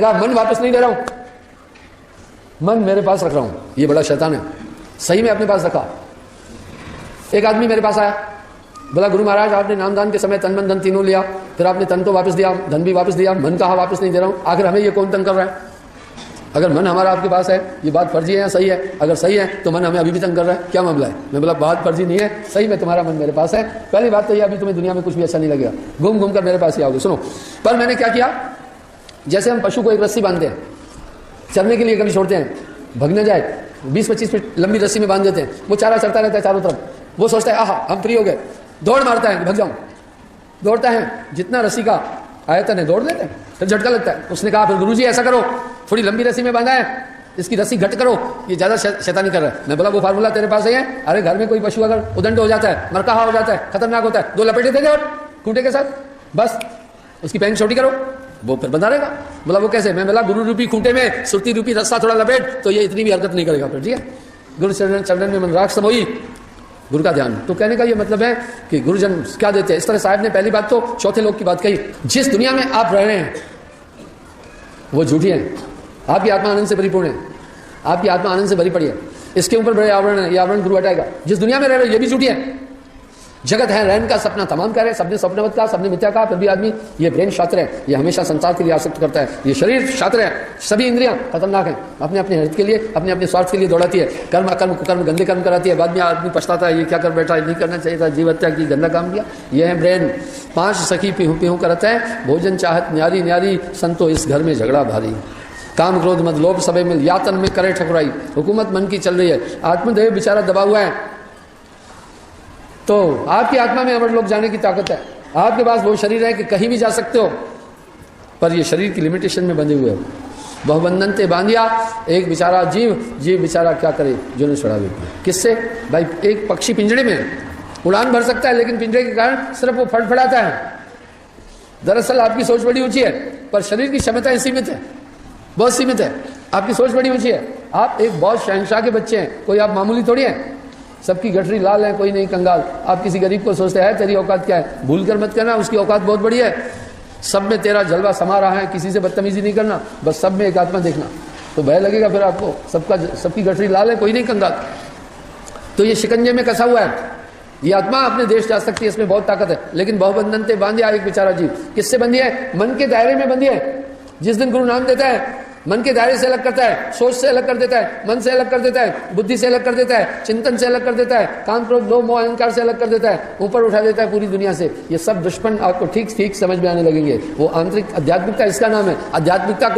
कहा मन वापस नहीं ले रहा हूं, मन मेरे पास रख रहा हूं। ये बड़ा शैतान है, सही में अपने पास रखा। एक आदमी मेरे पास आया, बोला गुरु महाराज आपने नामदान के समय तन मन धन तीनों लिया, फिर आपने तन तो वापस दिया, धन भी वापस दिया, मन कहा वापस नहीं दे रहा हूं, आखिर हमें ये कौन तंग कर रहा है? अगर मन हमारा आपके पास है, ये बात फर्जी है या सही है? अगर सही है तो मन हमें अभी भी तंग कर रहा है, क्या मामला है? मैं बोला बात फर्जी नहीं है, सही में तुम्हारा मन मेरे पास है। पहली बात तो ये अभी तुम्हें दुनिया में कुछ भी अच्छा नहीं लगेगा, घूम घूम कर मेरे पास ही आओगे। सुनो, पर मैंने क्या किया, जैसे हम पशु को एक रस्सी बांधते हैं, चरने के लिए कभी छोड़ते हैं, भगने जाए 20-25 फीट लंबी रस्सी में बांध देते हैं, वो चारा चलता रहता है चारों तरफ, वो सोचता है आहा हम फ्री हो गए, दौड़ मारता है, भग जाऊं, दौड़ता है, जितना रस्सी का आयतन है दौड़ लेते हैं, फिर झटका लगता है। उसने कहा फिर गुरुजी ऐसा करो, थोड़ी लंबी रस्सी में बांधा है, इसकी रस्सी घट करो, ये ज्यादा शैतानी कर रहा है। मैं बोला वो फार्मूला तेरे पास है? अरे घर में कोई पशु अगर उदंड हो जाता है, मरकाहा हो जाता है, खतरनाक होता है, 2 लपेटे दे दे और खूंटे के साथ, बस उसकी पैंट छोटी करो, वो फिर बंधा रहेगा। बोला वो कैसे? मैं बोला गुरु रूपी खूंटे में सुरती रूपी रस्सा थोड़ा लपेट, तो ये इतनी भी हरकत नहीं करेगा फिर, ठीक है? गुरु चरण में मन राख समोई, गुरु का ध्यान। तो कहने का ये मतलब है कि गुरुजन क्या देते हैं। इस तरह साहब ने पहली बात तो चौथे लोग की बात कही, जिस दुनिया में आप रह रहे हैं वो झूठी है, आपकी आत्मा आनंद से परिपूर्ण है, आपकी आत्मा आनंद से भरी पड़ी है, इसके ऊपर बड़े आवरण है, ये आवरण गुरु हटाएगा। जिस दुनिया में रह रहे ये भी झूठी है, जगत है रहन का सपना तमाम कह रहे, सबने स्वप्नवत कहा, सबने मिथ्या कहा, फिर भी आदमी, ये ब्रेन शास्त्र है, ये हमेशा संसार के लिए आसक्त करता है, ये शरीर शास्त्र है, सभी इंद्रियां खतरनाक हैं, अपने अपने हित के लिए, अपने अपने स्वार्थ के लिए दौड़ाती है, कर्म अकर्म कुकर्म गंदे कर्म कराती है, बाद में आदमी पछताता है, ये क्या कर बैठा, नहीं करना चाहिए था, जीव हत्या की, गंदा काम किया। ये है ब्रेन। 5 सखी पीहू पीहू करता है, भोजन चाहत न्यारी न्यारी, संतो इस घर में झगड़ा भारी, काम क्रोध मद लोभ सबे मिल, यातन में करे ठकुराई, हुकूमत मन की चल रही है, आत्मदेव बेचारा दबा हुआ है। तो आपकी आत्मा में अमर लोग जाने की ताकत है, आपके पास वो शरीर है कि कहीं भी जा सकते हो, पर ये शरीर की लिमिटेशन में बंधे हुए हो। बहुबंधन ते बांधिया, एक बेचारा जीव बेचारा क्या करे, जो ने छुड़ा देता है। किससे भाई? एक पक्षी पिंजड़े में उड़ान भर सकता है, लेकिन पिंजड़े के कारण सिर्फ वो फड़फड़ाता है। दरअसल आपकी सोच बड़ी ऊंची है, पर शरीर की क्षमताएं सीमित है, बहुत सीमित है। आपकी सोच बड़ी ऊंची है, आप एक बहुत शहंशाह के बच्चे हैं, कोई आप मामूली थोड़ी हैं। सबकी गठरी लाल है, कोई नहीं कंगाल। आप किसी गरीब को सोचते हैं तेरी औकात क्या है, भूल कर मत करना, उसकी औकात बहुत बड़ी है। सब में तेरा जलवा समा रहा है, किसी से बदतमीजी नहीं करना, बस सब में एक आत्मा देखना, तो भय लगेगा फिर आपको। सबकी गठरी लाल है, कोई नहीं कंगाल। तो ये शिकंजे में कसा हुआ है, ये आत्मा अपने देश जा सकती है, इसमें बहुत ताकत है, लेकिन बहुबंधन ते बांधिया, एक बेचारा जीव। किससे बंधी है? मन के दायरे में बंधी है। जिस दिन गुरु नाम देता है, मन के दायरे से अलग करता है, सोच से अलग कर देता है, मन से अलग कर देता है, बुद्धि से अलग कर देता है, चिंतन से अलग कर देता है, काम क्रोध लोभ मोह अहंकार से अलग कर देता है, ऊपर उठा देता है पूरी दुनिया से। ये सब दुश्मन आपको ठीक ठीक समझ में आने लगेंगे। वो आंतरिक आध्यात्मिकता इसका नाम है। आध्यात्मिकता कोई